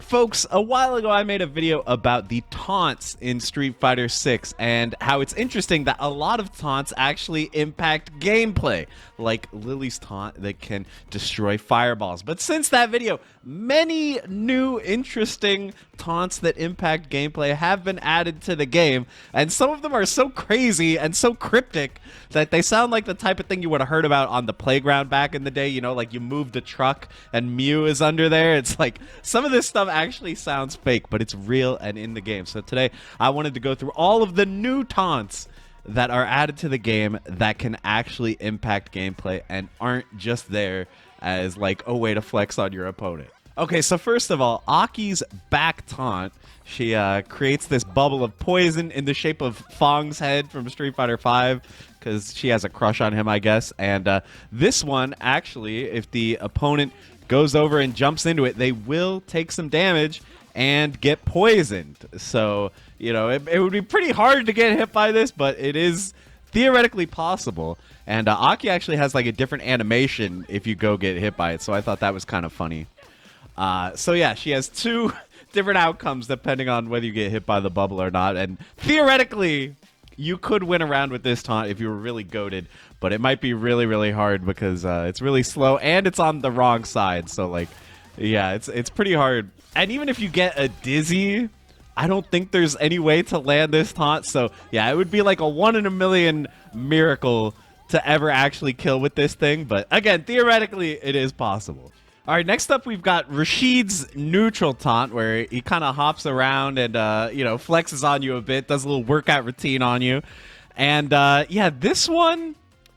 Folks, a while ago I made a video about the taunts in Street Fighter 6 and how it's interesting that a lot of taunts actually impact gameplay, like Lily's taunt that can destroy fireballs. But since that video, many new interesting taunts that impact gameplay have been added to the game, and some of them are so crazy and so cryptic that they sound like the type of thing you would have heard about on the playground back in the day, you know, like you move the truck and Mew is under there. It's like some of this stuff actually sounds fake, but it's real and in the game. So today I wanted to go through all of the new taunts that are added to the game that can actually impact gameplay and aren't just there as like a way to flex on your opponent. Okay, so first of all, Aki's back taunt, she creates this bubble of poison in the shape of Fong's head from Street Fighter 5 because she has a crush on him, I guess. And this one, actually, if the opponent goes over and jumps into it, they will take some damage and get poisoned. So, you know, it would be pretty hard to get hit by this, but it is theoretically possible. And Aki actually has like a different animation if you go get hit by it, so I thought that was kind of funny. So yeah, she has two different outcomes depending on whether you get hit by the bubble or not. And theoretically, you could win a round with this taunt if you were really goated, but it might be really, really hard because it's really slow and it's on the wrong side. So like, yeah, it's pretty hard. And even if you get a dizzy, I don't think there's any way to land this taunt. So yeah, it would be like a 1 in a million miracle to ever actually kill with this thing. But again, theoretically, it is possible. All right, next up we've got Rashid's neutral taunt, where he kind of hops around and, you know, flexes on you a bit, does a little workout routine on you. And, yeah, this one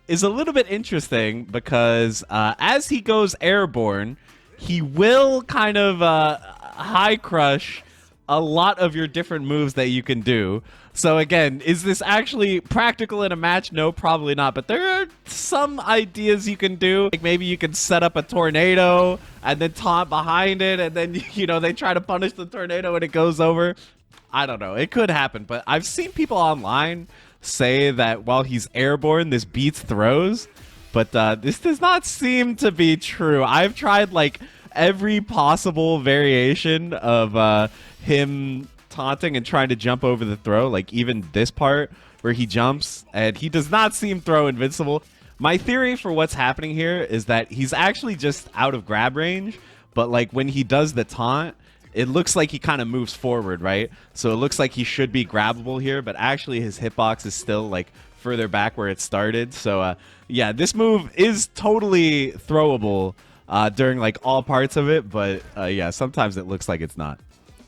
is a little bit interesting because as he goes airborne, he will kind of high crush a lot of your different moves that you can do. So again, is this actually practical in a match? No, probably not. But there are some ideas you can do. Like maybe you can set up a tornado and then taunt behind it, and then, you know, they try to punish the tornado and it goes over. I don't know. It could happen, but I've seen people online say that while he's airborne, this beats throws. But this does not seem to be true. I've tried like every possible variation of him taunting and trying to jump over the throw, like even this part where he jumps, and he does not seem throw invincible. My theory for what's happening here is that he's actually just out of grab range, but like when he does the taunt, it looks like he kind of moves forward, right? So it looks like he should be grabbable here, but actually his hitbox is still like further back where it started. So yeah, this move is totally throwable during like all parts of it, but yeah, sometimes it looks like it's not.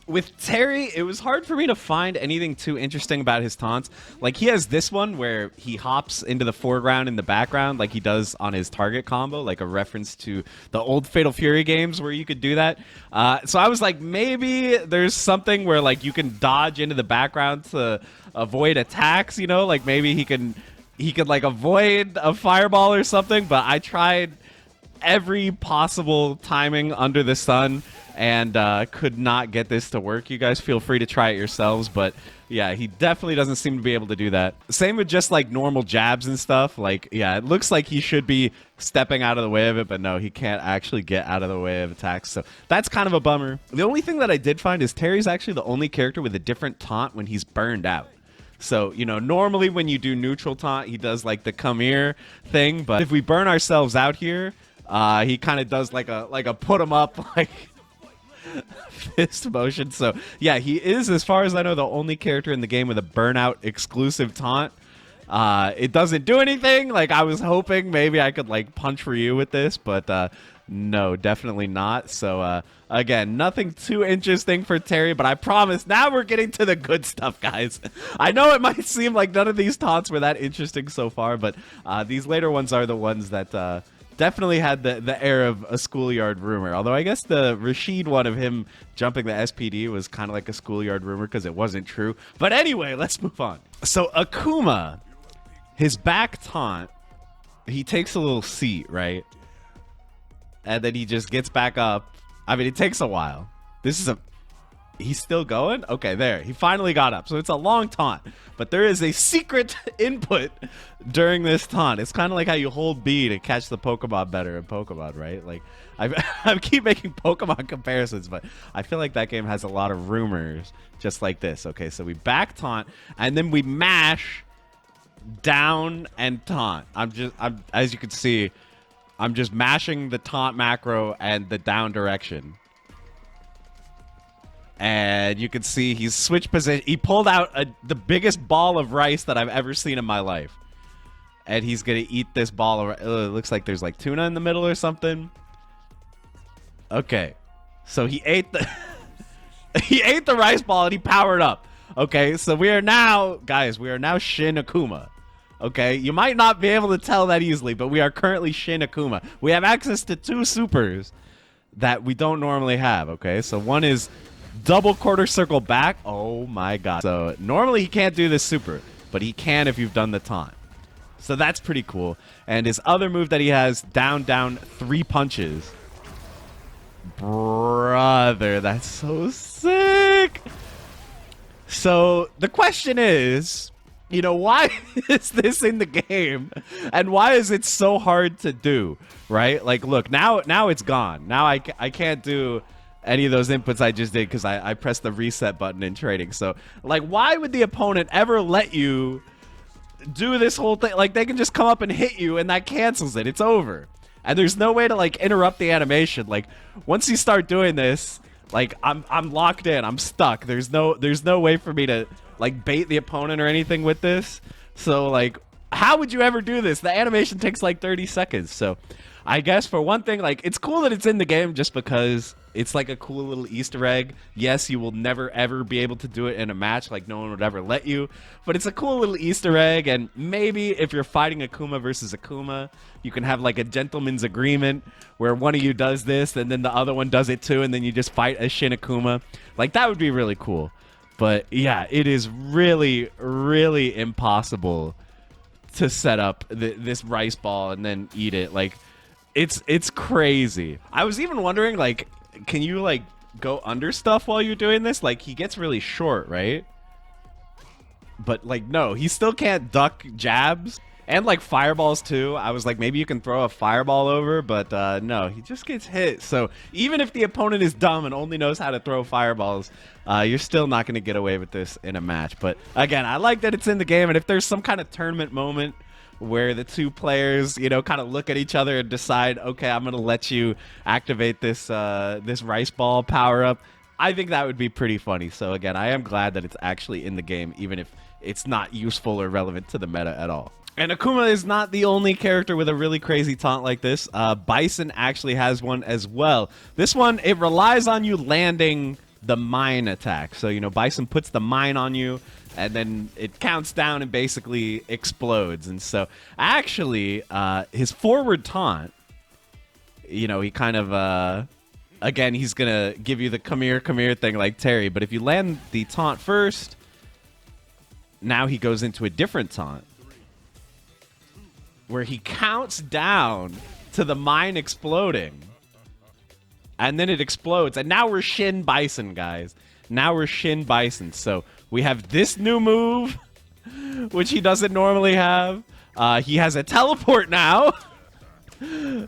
With Terry, it was hard for me to find anything too interesting about his taunts. Like, he has this one where he hops into the foreground in the background like he does on his target combo, like a reference to the old Fatal Fury games where you could do that. So I was like, maybe there's something where, like, you can dodge into the background to avoid attacks, you know? Like, maybe he could like, avoid a fireball or something, but I tried every possible timing under the sun and could not get this to work. You guys feel free to try it yourselves, but yeah, he definitely doesn't seem to be able to do that. Same with just like normal jabs and stuff. Like, yeah, it looks like he should be stepping out of the way of it, but no, he can't actually get out of the way of attacks. So that's kind of a bummer. The only thing that I did find is Terry's actually the only character with a different taunt when he's burned out. So, you know, normally when you do neutral taunt, he does like the come here thing, but if we burn ourselves out here, he kind of does like a put him up, like fist motion. So yeah, he is, as far as I know, the only character in the game with a burnout exclusive taunt. It doesn't do anything. Like, I was hoping maybe I could like punch for you with this, but no, definitely not. So again, nothing too interesting for Terry, but I promise now we're getting to the good stuff, guys. I know it might seem like none of these taunts were that interesting so far, but these later ones are the ones that definitely had the air of a schoolyard rumor. Although I guess the Rashid one of him jumping the SPD was kind of like a schoolyard rumor because it wasn't true. But anyway, let's move on. So Akuma, his back taunt, he takes a little seat, right? And then he just gets back up. I mean, it takes a while. This is He's still going? Okay, there. He finally got up. So it's a long taunt. But there is a secret input during this taunt. It's kind of like how you hold B to catch the Pokemon better in Pokemon, right? Like, I keep making Pokemon comparisons, but I feel like that game has a lot of rumors just like this. Okay, so we back taunt, and then we mash down and taunt. I'm as you can see, I'm just mashing the taunt macro and the down direction. And you can see he's switched position. He pulled out the biggest ball of rice that I've ever seen in my life. And he's going to eat this ball of rice. It looks like there's like tuna in the middle or something. Okay. So he ate the he ate the rice ball and he powered up. Okay, so we are now, guys, we are now Shin Akuma. Okay, you might not be able to tell that easily, but we are currently Shin Akuma. We have access to 2 supers that we don't normally have. Okay, so one is double quarter circle back. Oh my god. So normally he can't do this super, but he can if you've done the taunt. So that's pretty cool. And his other move that he has, down, 3 punches. Brother, that's so sick. So the question is, you know, why is this in the game? And why is it so hard to do, right? Like, look, now it's gone. Now I can't do any of those inputs I just did because I pressed the reset button in trading. So, like, why would the opponent ever let you do this whole thing? Like, they can just come up and hit you and that cancels it. It's over. And there's no way to, like, interrupt the animation. Like, once you start doing this, like, I'm locked in. I'm stuck. There's no way for me to, like, bait the opponent or anything with this. So, like, how would you ever do this? The animation takes, like, 30 seconds. So, I guess for one thing, like, it's cool that it's in the game just because it's like a cool little Easter egg. Yes, you will never, ever be able to do it in a match. Like, no one would ever let you. But it's a cool little Easter egg. And maybe if you're fighting Akuma versus Akuma, you can have, like, a gentleman's agreement where one of you does this and then the other one does it too. And then you just fight as Shin Akuma. Like, that would be really cool. But, yeah, it is really, really impossible to set up this rice ball and then eat it. Like, it's crazy. I was even wondering, like, can you, like, go under stuff while you're doing this? Like, he gets really short, right? But, like, no, he still can't duck jabs. And, like, fireballs, too. I was like, maybe you can throw a fireball over, but no, he just gets hit. So even if the opponent is dumb and only knows how to throw fireballs, you're still not going to get away with this in a match. But, again, I like that it's in the game. And if there's some kind of tournament moment where the 2 players, you know, kind of look at each other and decide, okay, I'm going to let you activate this this rice ball power up, I think that would be pretty funny. So again, I am glad that it's actually in the game, even if it's not useful or relevant to the meta at all. And Akuma is not the only character with a really crazy taunt like this. Bison actually has one as well. This one, it relies on you landing the mine attack. So, you know, Bison puts the mine on you, and then it counts down and basically explodes. And so, actually, his forward taunt, you know, he kind of, again, he's going to give you the come here thing like Terry. But if you land the taunt first, now he goes into a different taunt where he counts down to the mine exploding. And then it explodes. And now we're Shin Bison, guys. Now we're Shin Bison. So we have this new move, which he doesn't normally have. He has a teleport now.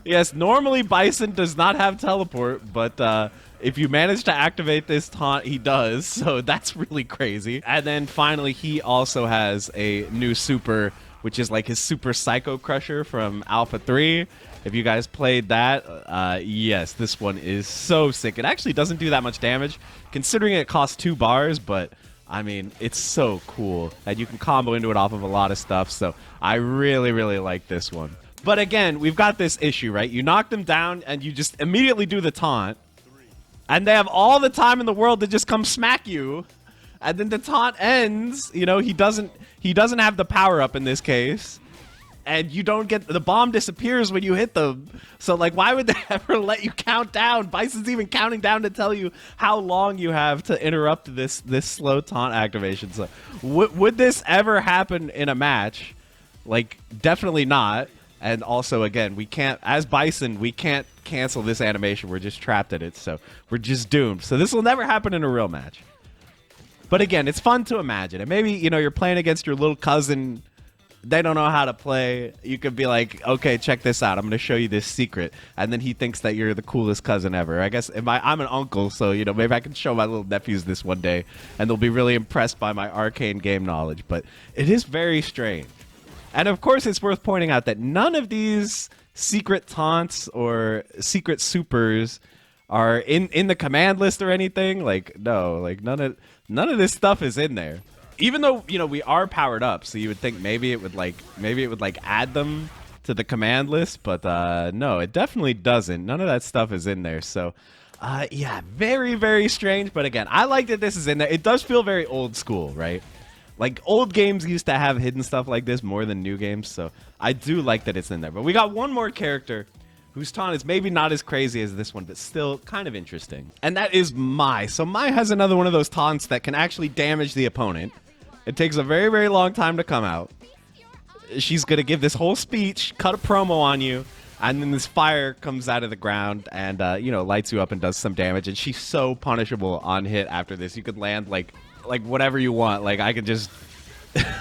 Yes, normally Bison does not have teleport, but if you manage to activate this taunt, he does. So that's really crazy. And then finally, he also has a new super, which is like his Super Psycho Crusher from Alpha 3. If you guys played that, yes, this one is so sick. It actually doesn't do that much damage, considering it costs 2 bars, but I mean, it's so cool. And you can combo into it off of a lot of stuff, so I really, really like this one. But again, we've got this issue, right? You knock them down, and you just immediately do the taunt, and they have all the time in the world to just come smack you, and then the taunt ends. You know, he doesn't have the power-up in this case. And you don't get the bomb disappears when you hit them. So like, why would they ever let you count down? Bison's even counting down to tell you how long you have to interrupt this slow taunt activation. So would this ever happen in a match? Like, definitely not. And also, again, we can't, as Bison, we can't cancel this animation. We're just trapped in it, so we're just doomed. So this will never happen in a real match. But again, it's fun to imagine. And maybe, you know, you're playing against your little cousin. They don't know how to play. You could be like, okay, check this out. I'm going to show you this secret. And then he thinks that you're the coolest cousin ever. I guess I'm an uncle, so, you know, maybe I can show my little nephews this one day, and they'll be really impressed by my arcane game knowledge. But it is very strange. And, of course, it's worth pointing out that none of these secret taunts or secret supers are in the command list or anything. Like, no, like none of this stuff is in there. Even though, you know, we are powered up, so you would think maybe it would add them to the command list, but no, it definitely doesn't. None of that stuff is in there. So yeah, very, very strange. But again, I like that this is in there. It does feel very old school, right? Like, old games used to have hidden stuff like this more than new games, so I do like that it's in there. But we got one more character whose taunt is maybe not as crazy as this one, but still kind of interesting. And that is Mai. So Mai has another one of those taunts that can actually damage the opponent. It takes a very, very long time to come out. She's going to give this whole speech, cut a promo on you, and then this fire comes out of the ground and, you know, lights you up and does some damage. And she's so punishable on hit after this. You could land, like whatever you want. Like, I could just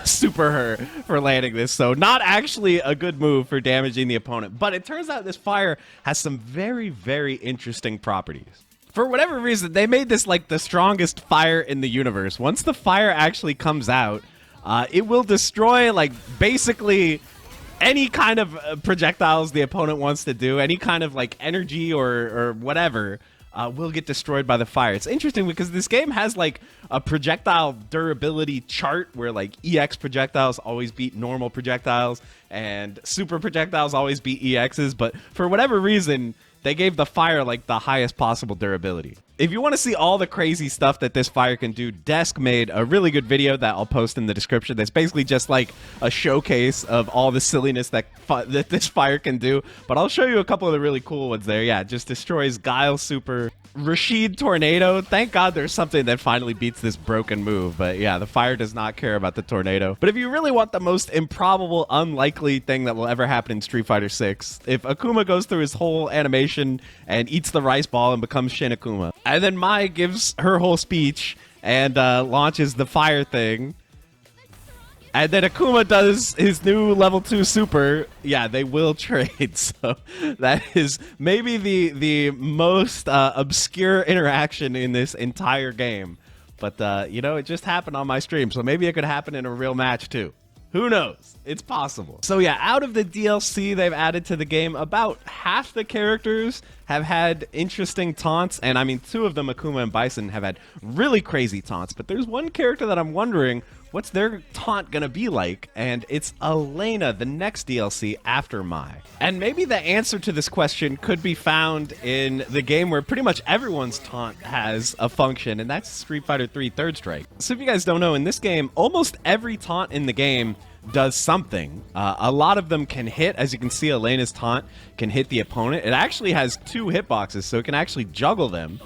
super her for landing this. So not actually a good move for damaging the opponent. But it turns out this fire has some very, very interesting properties. For whatever reason, they made this like the strongest fire in the universe. Once the fire actually comes out, it will destroy like basically any kind of projectiles the opponent wants to do. Any kind of like energy or whatever will get destroyed by the fire. It's interesting because this game has like a projectile durability chart where like EX projectiles always beat normal projectiles and super projectiles always beat EXs. But for whatever reason, they gave the fire like the highest possible durability. If you want to see all the crazy stuff that this fire can do, Desk made a really good video that I'll post in the description. That's basically just like a showcase of all the silliness that this fire can do. But I'll show you a couple of the really cool ones there. Yeah, it just destroys Guile Super. Rashid Tornado. Thank God there's something that finally beats this broken move. But yeah, the fire does not care about the tornado. But if you really want the most improbable, unlikely thing that will ever happen in Street Fighter 6, if Akuma goes through his whole animation and eats the rice ball and becomes Shin Akuma, and then Mai gives her whole speech and launches the fire thing, and then Akuma does his new level 2 super, yeah, they will trade. So that is maybe the most obscure interaction in this entire game. But, you know, it just happened on my stream, so maybe it could happen in a real match too. Who knows? It's possible. So yeah, out of the DLC they've added to the game, about half the characters have had interesting taunts. And I mean, 2 of them, Akuma and Bison, have had really crazy taunts. But there's one character that I'm wondering, what's their taunt gonna be like? And it's Elena, the next DLC after Mai. And maybe the answer to this question could be found in the game where pretty much everyone's taunt has a function, and that's Street Fighter 3 Third Strike. So if you guys don't know, in this game, almost every taunt in the game does something. A lot of them can hit. As you can see, Elena's taunt can hit the opponent. It actually has 2 hitboxes, so it can actually juggle them.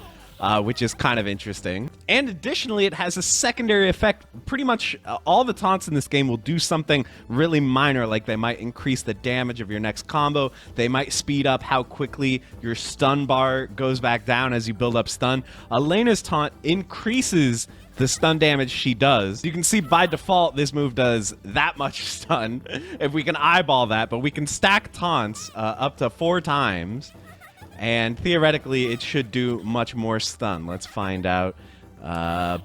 Which is kind of interesting. And additionally, it has a secondary effect. Pretty much all the taunts in this game will do something really minor, like they might increase the damage of your next combo. They might speed up how quickly your stun bar goes back down as you build up stun. Elena's taunt increases the stun damage she does. You can see by default this move does that much stun if we can eyeball that, but we can stack taunts up to 4 times. And theoretically, it should do much more stun. Let's find out.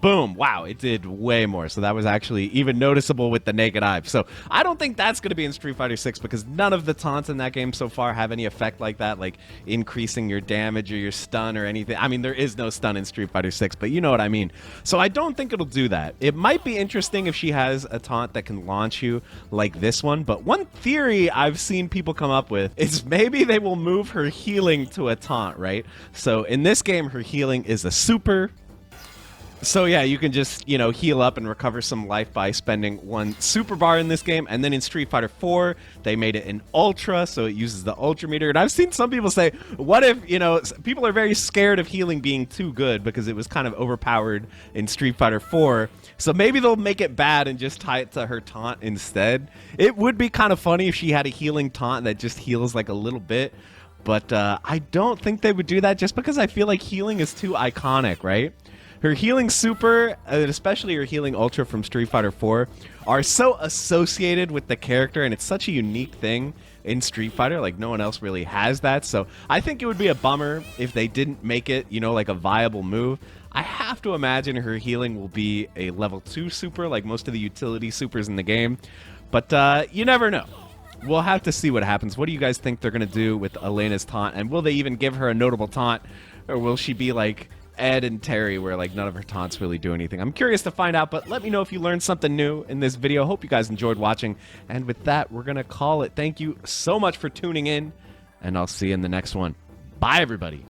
Boom. Wow, it did way more. So that was actually even noticeable with the naked eye. So I don't think that's going to be in Street Fighter 6 because none of the taunts in that game so far have any effect like that, like increasing your damage or your stun or anything. I mean, there is no stun in Street Fighter 6, but you know what I mean. So I don't think it'll do that. It might be interesting if she has a taunt that can launch you like this one, but one theory I've seen people come up with is maybe they will move her healing to a taunt, right? So in this game, her healing is a super. So yeah, you can just, you know, heal up and recover some life by spending 1 super bar in this game. And then in Street Fighter 4, they made it an ultra, so it uses the ultra meter. And I've seen some people say, what if, you know, people are very scared of healing being too good because it was kind of overpowered in Street Fighter 4. So maybe they'll make it bad and just tie it to her taunt instead. It would be kind of funny if she had a healing taunt that just heals like a little bit. But I don't think they would do that just because I feel like healing is too iconic, right? Her healing super, and especially her healing ultra from Street Fighter 4, are so associated with the character, and it's such a unique thing in Street Fighter. Like, no one else really has that. So I think it would be a bummer if they didn't make it, you know, like a viable move. I have to imagine her healing will be a level 2 super, like most of the utility supers in the game. But you never know. We'll have to see what happens. What do you guys think they're going to do with Elena's taunt? And will they even give her a notable taunt? Or will she be like Ed and Terry, where like none of her taunts really do anything? I'm curious to find out, but let me know if you learned something new in this video. Hope you guys enjoyed watching. And with that, we're going to call it. Thank you so much for tuning in, and I'll see you in the next one. Bye, everybody.